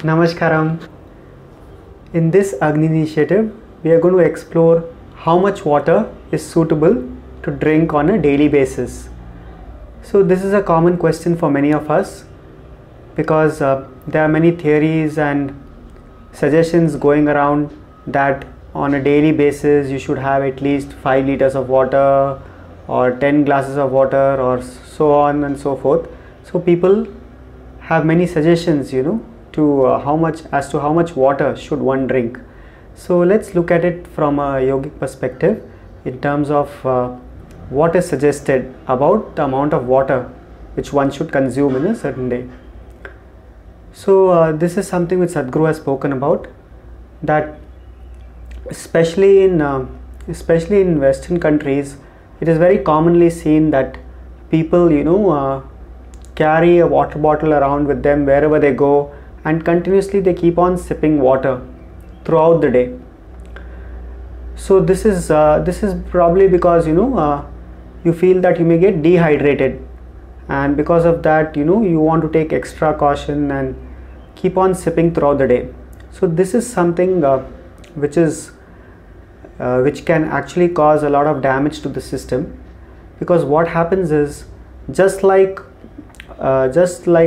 Namaskaram. In this Agni initiative, we are going to explore how much water is suitable to drink on a daily basis. So this is a common question for many of us because there are many theories and suggestions going around that on a daily basis you should have at least 5 liters of water or 10 glasses of water or so on and so forth. So people have many suggestions, to how much water should one drink. So let's look at it from a yogic perspective in terms of what is suggested about the amount of water which one should consume in a certain day. So this is something which Sadhguru has spoken about, that especially in Western countries, it is very commonly seen that people carry a water bottle around with them wherever they go, and continuously they keep on sipping water throughout the day. So this is probably because you feel that you may get dehydrated, and because of that you want to take extra caution and keep on sipping throughout the day. So this is something which can actually cause a lot of damage to the system, because what happens is, just like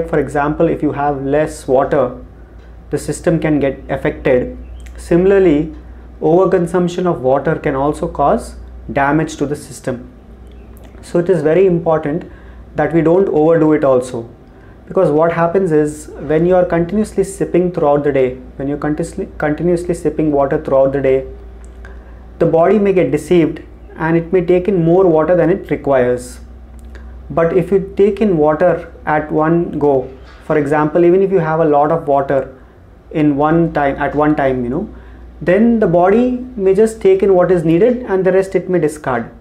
for example, if you have less water, the system can get affected. Similarly, overconsumption of water can also cause damage to the system. So it is very important that we don't overdo it also, because what happens is, when you are continuously sipping throughout the day, when you're continuously sipping water throughout the day, the body may get deceived and it may take in more water than it requires. But if you take in water at one go, for example, even if you have a lot of water at one time, then the body may just take in what is needed and the rest it may discard.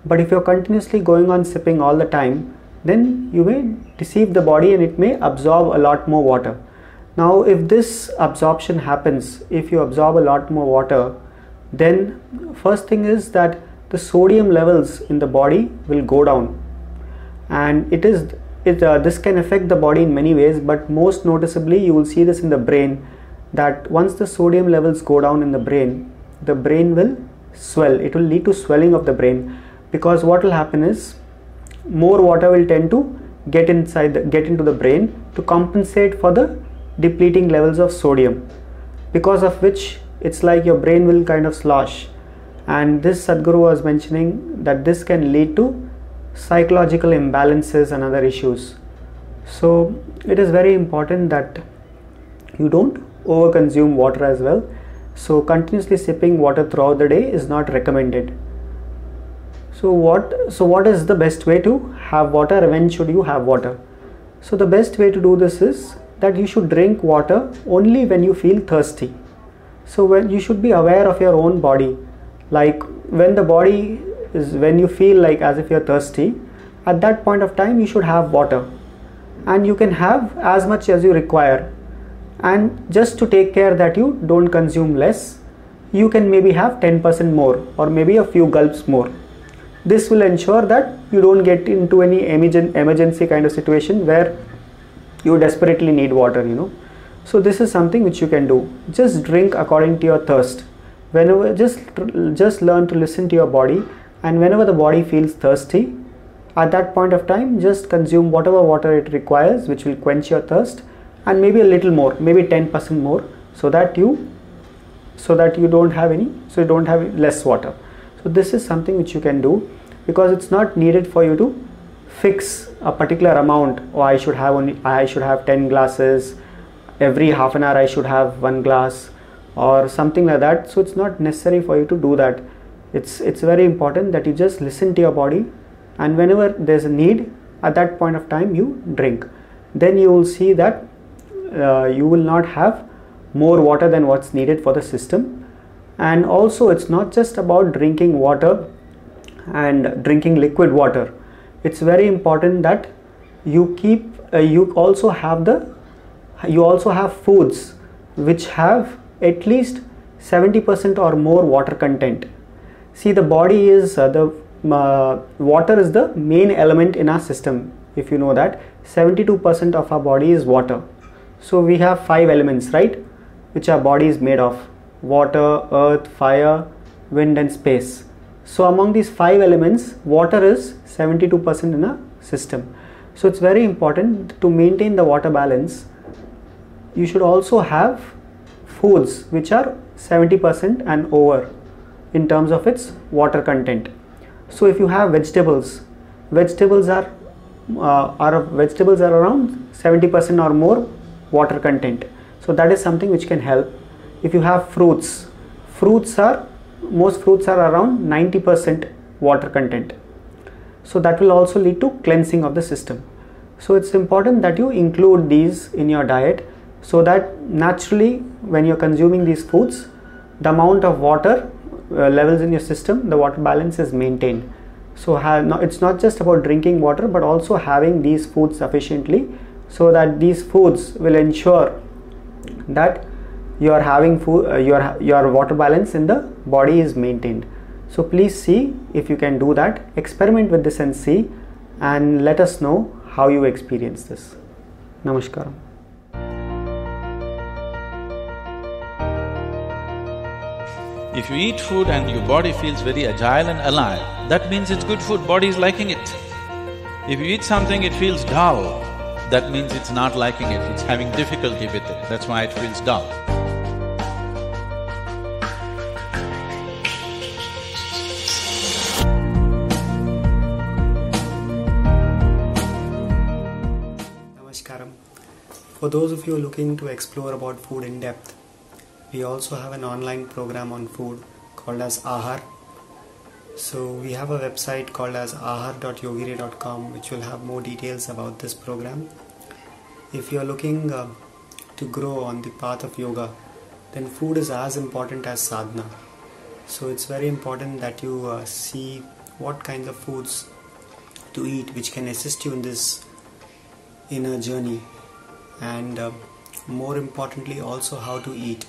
But if you're continuously going on sipping all the time, then you may deceive the body and it may absorb a lot more water. Now if this absorption happens, if you absorb a lot more water, then first thing is that the sodium levels in the body will go down, and this can affect the body in many ways, but most noticeably you will see this in the brain, that once the sodium levels go down in the brain will swell. It will lead to swelling of the brain, because what will happen is, more water will tend to get into the brain to compensate for the depleting levels of sodium, because of which it's like your brain will kind of slosh. And this Sadhguru was mentioning that this can lead to psychological imbalances and other issues. So it is very important that you don't overconsume water as well. So continuously sipping water throughout the day is not recommended. So what is the best way to have water? When should you have water? So the best way to do this is that you should drink water only when you feel thirsty. So when you should be aware of your own body, like when you feel like as if you're thirsty, at that point of time you should have water, and you can have as much as you require. And just to take care that you don't consume less, you can maybe have 10% more or maybe a few gulps more. This will ensure that you don't get into any emergency kind of situation where you desperately need water, So this is something which you can do. Just drink according to your thirst. Whenever, just learn to listen to your body, and whenever the body feels thirsty, at that point of time, just consume whatever water it requires, which will quench your thirst, and maybe a little more, maybe 10% more, so that you don't have less water. So this is something which you can do, because it's not needed for you to fix a particular amount, or I should have 10 glasses, every half an hour I should have 1 glass or something like that. So it's not necessary for you to do that. It's very important that you just listen to your body, and whenever there's a need, at that point of time you drink. Then you will see that you will not have more water than what's needed for the system. And also, it's not just about drinking water and drinking liquid water. It's very important that you also have foods which have at least 70% or more water content. See, the body is water is the main element in our system. If you know that 72% of our body is water. So we have 5 elements, right, which our body is made of: water, earth, fire, wind and space. So among these 5 elements, water is 72% in a system. So it's very important to maintain the water balance. You should also have foods which are 70% and over in terms of its water content. So if you have vegetables, vegetables are around 70% or more water content. So that is something which can help. If you have fruits, most fruits are around 90% water content. So that will also lead to cleansing of the system. So it's important that you include these in your diet, so that naturally when you're consuming these foods, the amount of water levels in your system, the water balance is maintained. So it's not just about drinking water, but also having these foods sufficiently, so that these foods will ensure that you are having food, your water balance in the body is maintained. So please see if you can do that. Experiment with this and see, and let us know how you experience this. Namaskaram. If you eat food and your body feels very agile and alive, that means it's good food, body is liking it. If you eat something, it feels dull, that means it's not liking it, it's having difficulty with it, that's why it feels dull. Namaskaram. For those of you looking to explore about food in depth, we also have an online program on food called as Ahar. So we have a website called as ahar.yogire.com, which will have more details about this program. If you are looking to grow on the path of yoga, then food is as important as sadhana. So it's very important that you see what kinds of foods to eat which can assist you in this inner journey, and more importantly also how to eat.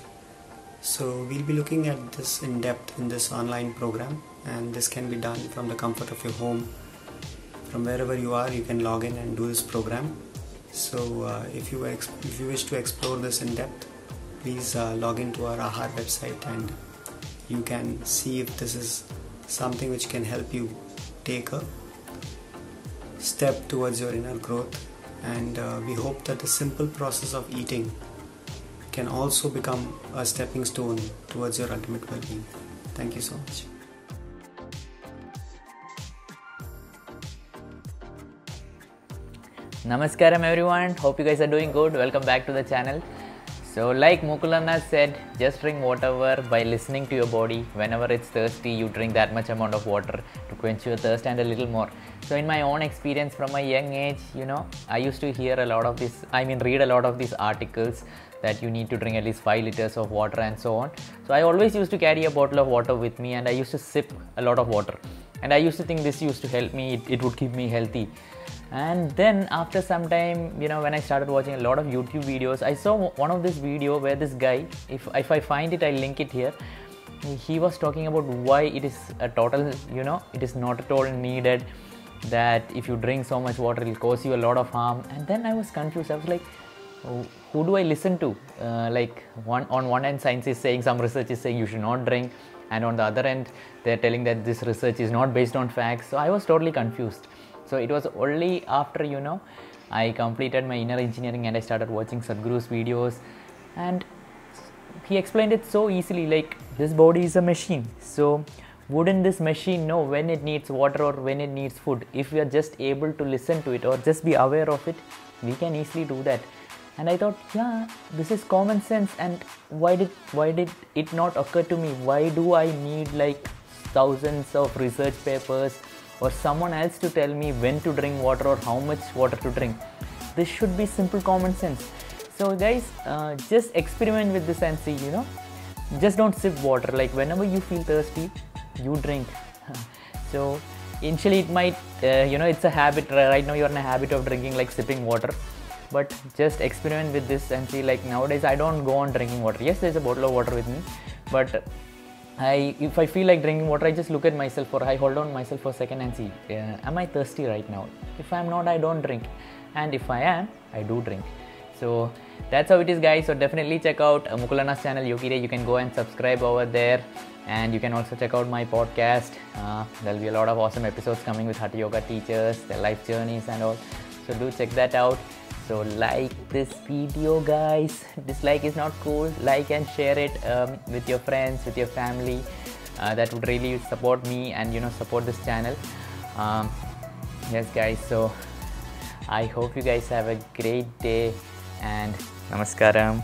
So we'll be looking at this in depth in this online program, and this can be done from the comfort of your home. From wherever you are, you can log in and do this program. So if you wish to explore this in depth, please log into our Ahar website, and you can see if this is something which can help you take a step towards your inner growth. And we hope that the simple process of eating can also become a stepping stone towards your ultimate well-being. Thank you so much. Namaskaram everyone, hope you guys are doing good. Welcome back to the channel. So like Mukulana said, just drink whatever by listening to your body. Whenever it's thirsty, you drink that much amount of water to quench your thirst and a little more. So in my own experience from a young age, I used to hear a lot of this, read a lot of these articles that you need to drink at least 5 liters of water and so on. So I always used to carry a bottle of water with me, and I used to sip a lot of water. And I used to think this used to help me, it would keep me healthy. And then after some time, when I started watching a lot of YouTube videos, I saw one of this video where this guy, if I find it, I'll link it here. He was talking about why it is a total, it is not at all needed, that if you drink so much water, it will cause you a lot of harm. And then I was confused. I was like, who do I listen to? On one end, science is saying, some research is saying you should not drink. And on the other end, they're telling that this research is not based on facts. So I was totally confused. So it was only after, I completed my inner engineering and I started watching Sadhguru's videos, and he explained it so easily, like this body is a machine. So wouldn't this machine know when it needs water or when it needs food? If we are just able to listen to it or just be aware of it, we can easily do that. And I thought, yeah, this is common sense, and why did it not occur to me? Why do I need like thousands of research papers or someone else to tell me when to drink water or how much water to drink? This should be simple common sense. So guys, just experiment with this and see, just don't sip water. Like whenever you feel thirsty, you drink. So initially it might, it's a habit. Right now you're in a habit of drinking, like sipping water. But just experiment with this and see. Like nowadays I don't go on drinking water. Yes, there's a bottle of water with me, but if I feel like drinking water, I just look at myself, or I hold on myself for a second and see, am I thirsty right now? If I'm not, I don't drink, and if I am, I do drink. So that's how it is, guys. So definitely check out Mukulana's channel, Yogi Ray. You can go and subscribe over there, and you can also check out my podcast. There'll be a lot of awesome episodes coming with Hatha Yoga teachers, their life journeys and all. So do check that out. So like this video, guys. Dislike is not cool. Like and share it with your friends, with your family. That would really support me and support this channel. Yes, guys. So I hope you guys have a great day, and namaskaram.